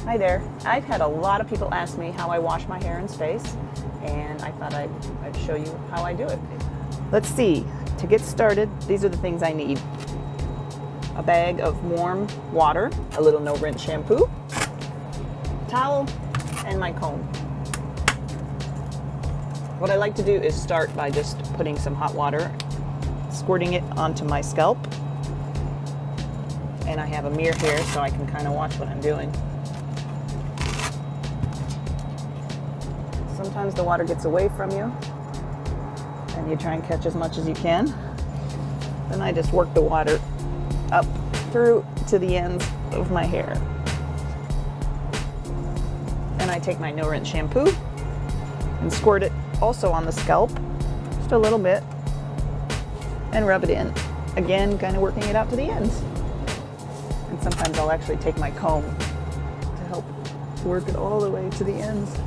Hi there. I've had a lot of people ask me how I wash my hair in space, and I thought I'd show you how I do it. Let's see. To get started, these are the things I need. A bag of warm water, a little no-rinse shampoo, towel, and my comb. What I like to do is start by just putting some hot water, squirting it onto my scalp. And I have a mirror here so I can kind of watch what I'm doing. Sometimes the water gets away from you and you try and catch as much as you can. Then I just work the water up through to the ends of my hair. And I take my no-rinse shampoo and squirt it also on the scalp, just a little bit, and rub it in. Again, kind of working it out to the ends. And sometimes I'll actually take my comb to help work it all the way to the ends.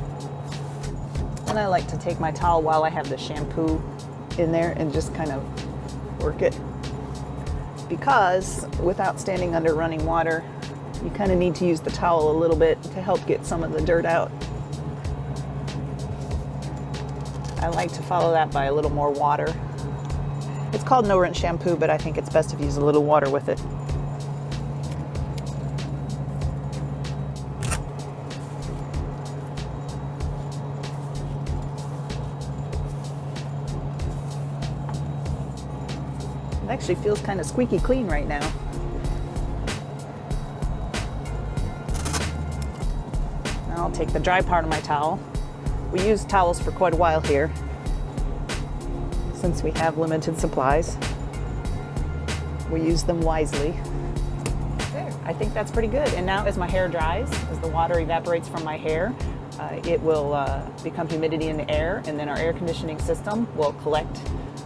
And I like to take my towel while I have the shampoo in there and just kind of work it. Because without standing under running water, you kind of need to use the towel a little bit to help get some of the dirt out. I like to follow that by a little more water. It's called no-rinse shampoo, but I think it's best if you use a little water with it. It actually feels kind of squeaky clean right now. Now I'll take the dry part of my towel. We use towels for quite a while here, since we have limited supplies. We use them wisely. There, I think that's pretty good. And now as my hair dries, as the water evaporates from my hair, it will become humidity in the air, and then our air conditioning system will collect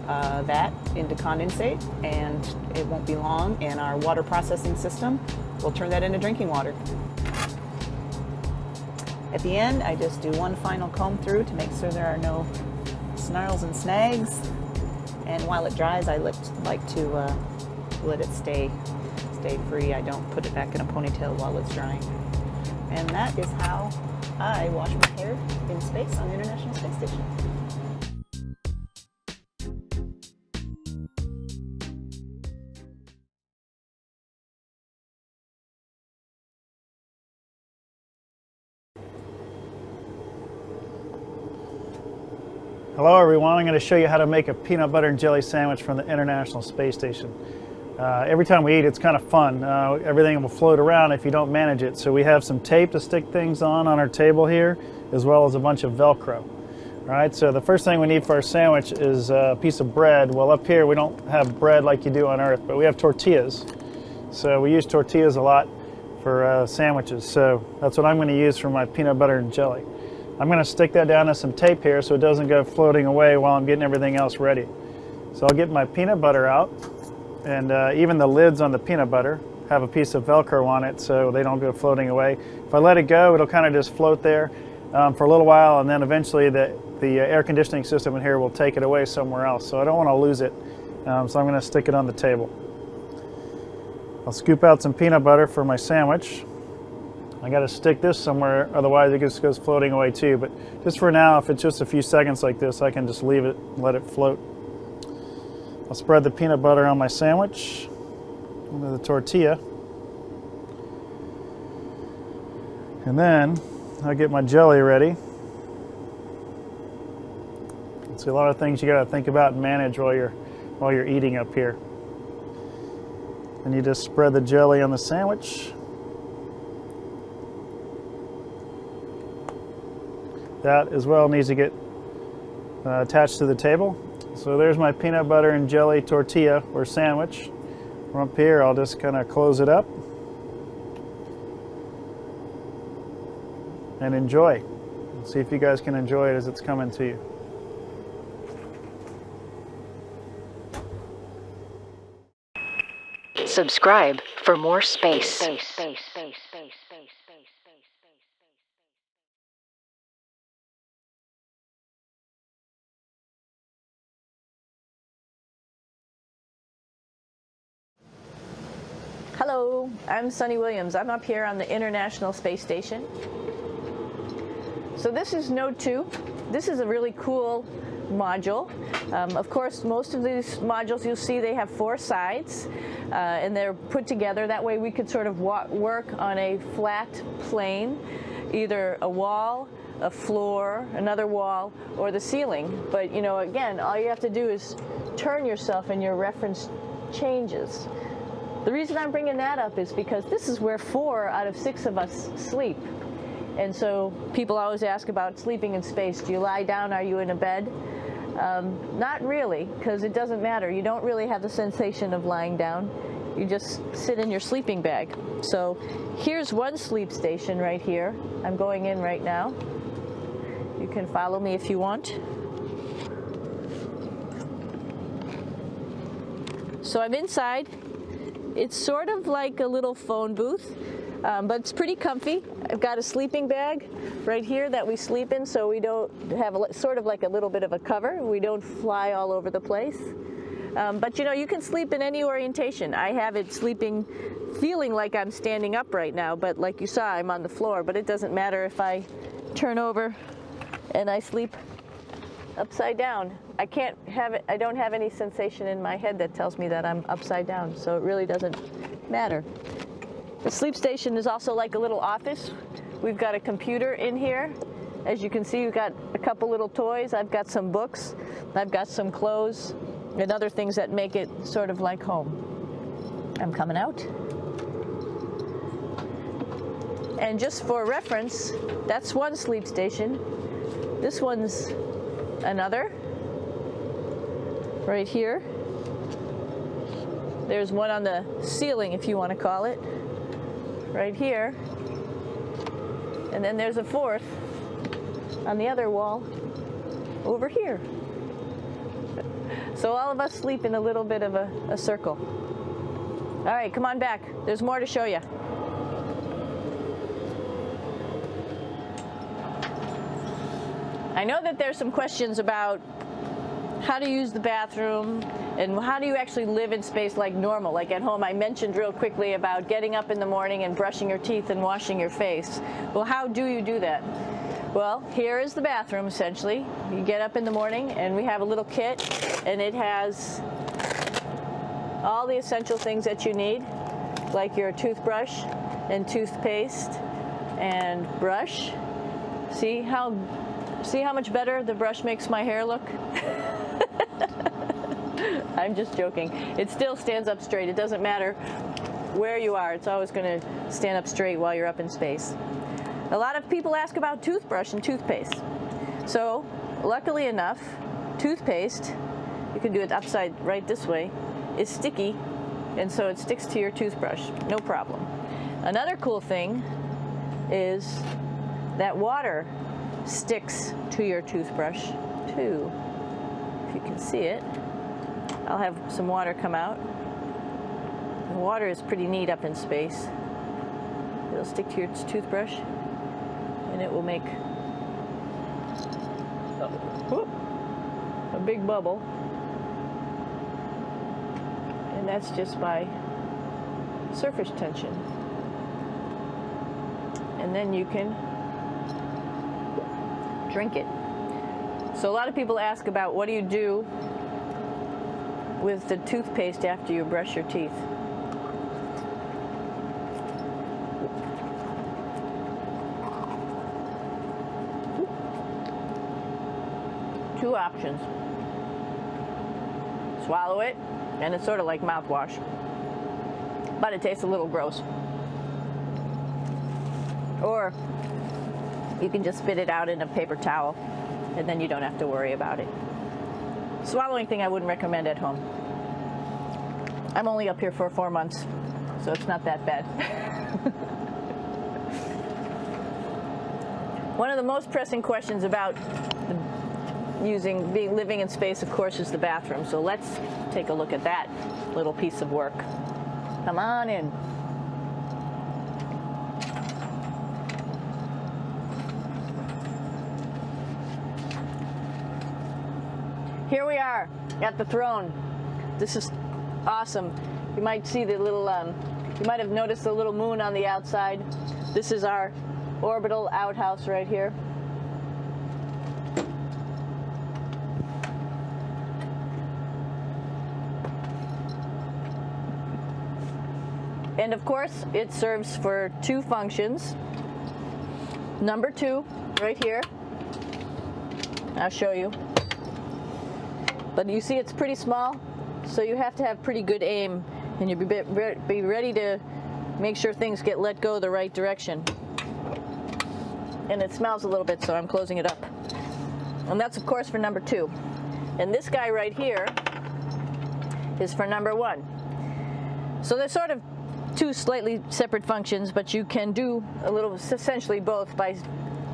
that into condensate, and it won't be long, and our water processing system will turn that into drinking water. At the end, I just do one final comb through to make sure there are no snarls and snags, and while it dries, I like to let it stay free. I don't put it back in a ponytail while it's drying. And that is how I wash my hair in space on the International Space Station. Hello everyone, I'm going to show you how to make a peanut butter and jelly sandwich from the International Space Station. Every time we eat, it's kind of fun. Everything will float around if you don't manage it. So we have some tape to stick things on our table here, as well as a bunch of Velcro. All right, so the first thing we need for our sandwich is a piece of bread. Well, up here we don't have bread like you do on Earth, but we have tortillas. So we use tortillas a lot for sandwiches. So that's what I'm going to use for my peanut butter and jelly. I'm going to stick that down to some tape here so it doesn't go floating away while I'm getting everything else ready. So I'll get my peanut butter out, and even the lids on the peanut butter have a piece of Velcro on it so they don't go floating away. If I let it go, it'll kind of just float there for a little while, and then eventually the air conditioning system in here will take it away somewhere else. So I don't want to lose it, so I'm going to stick it on the table. I'll scoop out some peanut butter for my sandwich. I got to stick this somewhere, otherwise it just goes floating away too. But just for now, if it's just a few seconds like this, I can just leave it and let it float. I'll spread the peanut butter on my sandwich, onto the tortilla. And then I'll get my jelly ready. See, a lot of things you got to think about and manage while you're eating up here. And you just spread the jelly on the sandwich. That as well needs to get attached to the table. So there's my peanut butter and jelly tortilla or sandwich. From up here, I'll just kind of close it up and enjoy. See if you guys can enjoy it as it's coming to you. Subscribe for more space. Hello. Hello, I'm Sunny Williams. I'm up here on the International Space Station. So this is Node 2. This is a really cool module. Of course, most of these modules you'll see they have 4 sides and they're put together. That way we could sort of work on a flat plane, either a wall, a floor, another wall, or the ceiling. But you know, again, all you have to do is turn yourself and your reference changes. The reason I'm bringing that up is because this is where 4 out of 6 of us sleep. And so people always ask about sleeping in space. Do you lie down? Are you in a bed? Not really, because it doesn't matter. You don't really have the sensation of lying down. You just sit in your sleeping bag. So here's one sleep station right here. I'm going in right now. You can follow me if you want. So I'm inside. It's sort of like a little phone booth, but it's pretty comfy. I've got a sleeping bag right here that we sleep in, so we don't have sort of like a little bit of a cover. We don't fly all over the place. But you know, you can sleep in any orientation. I have it sleeping, feeling like I'm standing up right now, but like you saw, I'm on the floor. But it doesn't matter if I turn over and I sleep upside down. I can't have it, I don't have any sensation in my head that tells me that I'm upside down, so it really doesn't matter. The sleep station is also like a little office. We've got a computer in here. As you can see, we've got a couple little toys. I've got some books. I've got some clothes and other things that make it sort of like home. I'm coming out. And just for reference, that's one sleep station. This one's another. Right here. There's one on the ceiling, if you want to call it. Right here. And then there's a 4th on the other wall over here. So all of us sleep in a little bit of a circle. All right, come on back. There's more to show you. I know that there's some questions about how to use the bathroom and how do you actually live in space like normal, like at home. I mentioned real quickly about getting up in the morning and brushing your teeth and washing your face. Well, how do you do that? Well, here is the bathroom essentially. You get up in the morning and we have a little kit and it has all the essential things that you need, like your toothbrush and toothpaste and brush. See how much better the brush makes my hair look? I'm just joking. It still stands up straight. It doesn't matter where you are. It's always going to stand up straight while you're up in space. A lot of people ask about toothbrush and toothpaste. So, luckily enough, toothpaste, you can do it upside right this way, is sticky, and so it sticks to your toothbrush. No problem. Another cool thing is that water sticks to your toothbrush too. If you can see it, I'll have some water come out. The water is pretty neat up in space. It'll stick to your toothbrush and it will make a big bubble. And that's just by surface tension. And then you can drink it. So a lot of people ask about what do you do with the toothpaste after you brush your teeth. Two options. Swallow it, and it's sort of like mouthwash, but it tastes a little gross. Or you can just spit it out in a paper towel, and then you don't have to worry about it. Swallowing thing I wouldn't recommend at home. I'm only up here for 4 months, so it's not that bad. One of the most pressing questions about living in space, of course, is the bathroom. So let's take a look at that little piece of work. Come on in. Here we are at the throne. This is awesome. You might see the little You might have noticed the little moon on the outside. This is our orbital outhouse right here. And of course, it serves for two functions. Number 2, right here. I'll show you. But you see it's pretty small, so you have to have pretty good aim, and you'll be ready to make sure things get let go the right direction. And it smells a little bit, so I'm closing it up. And that's of course for number 2. And this guy right here is for number 1. So they're sort of two slightly separate functions, but you can do a little, essentially both, by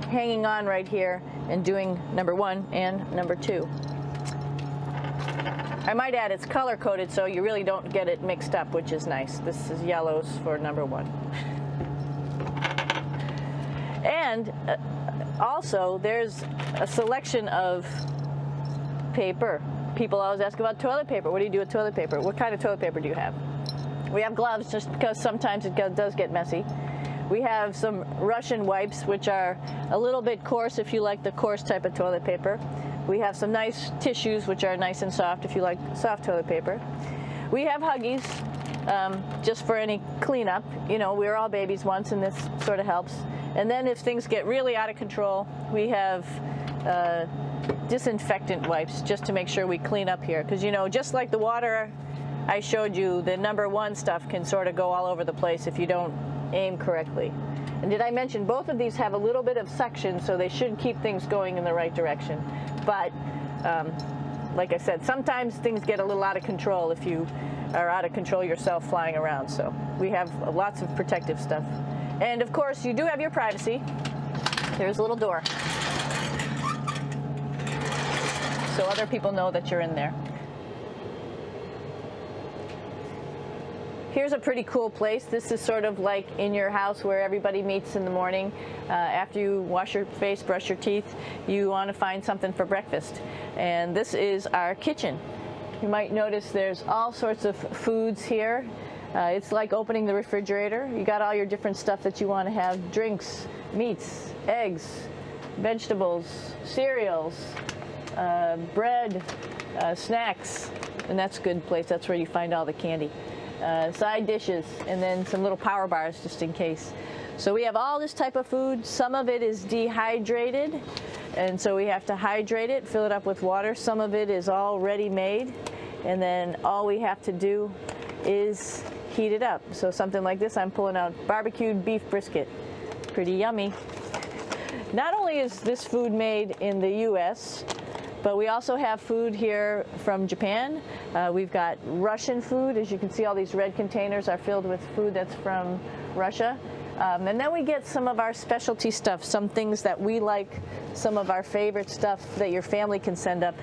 hanging on right here and doing number 1 and number 2. I might add it's color coded so you really don't get it mixed up, which is nice. This is yellows for number 1. And also there's a selection of paper. People always ask about toilet paper. What do you do with toilet paper? What kind of toilet paper do you have? We have gloves just because sometimes it does get messy. We have some Russian wipes, which are a little bit coarse if you like the coarse type of toilet paper. We have some nice tissues, which are nice and soft if you like soft toilet paper. We have Huggies, just for any cleanup. You know, we were all babies once, and this sort of helps. And then if things get really out of control, we have disinfectant wipes, just to make sure we clean up here. Because, you know, just like the water I showed you, the number 1 stuff can sort of go all over the place if you don't aim correctly. And did I mention both of these have a little bit of suction, so they should keep things going in the right direction. But like I said, sometimes things get a little out of control if you are out of control yourself flying around. So we have lots of protective stuff. And of course, you do have your privacy. There's a little door, so other people know that you're in there. Here's a pretty cool place. This is sort of like in your house where everybody meets in the morning. After you wash your face, brush your teeth, you want to find something for breakfast. And this is our kitchen. You might notice there's all sorts of foods here. It's like opening the refrigerator. You got all your different stuff that you want to have: drinks, meats, eggs, vegetables, cereals, bread, snacks. And that's a good place. That's where you find all the candy. Side dishes, and then some little power bars just in case. So we have all this type of food. Some of it is dehydrated, and so we have to hydrate it, fill it up with water. Some of it is all ready made, and then all we have to do is heat it up. So something like this, I'm pulling out barbecued beef brisket. Pretty yummy. Not only is this food made in the US, but we also have food here from Japan. We've got Russian food. As you can see, all these red containers are filled with food that's from Russia. And then we get some of our specialty stuff, some things that we like, some of our favorite stuff that your family can send up.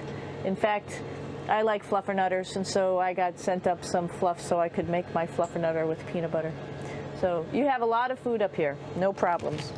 In fact, I like fluffernutters, and so I got sent up some fluff so I could make my fluffernutter with peanut butter. So you have a lot of food up here, no problems.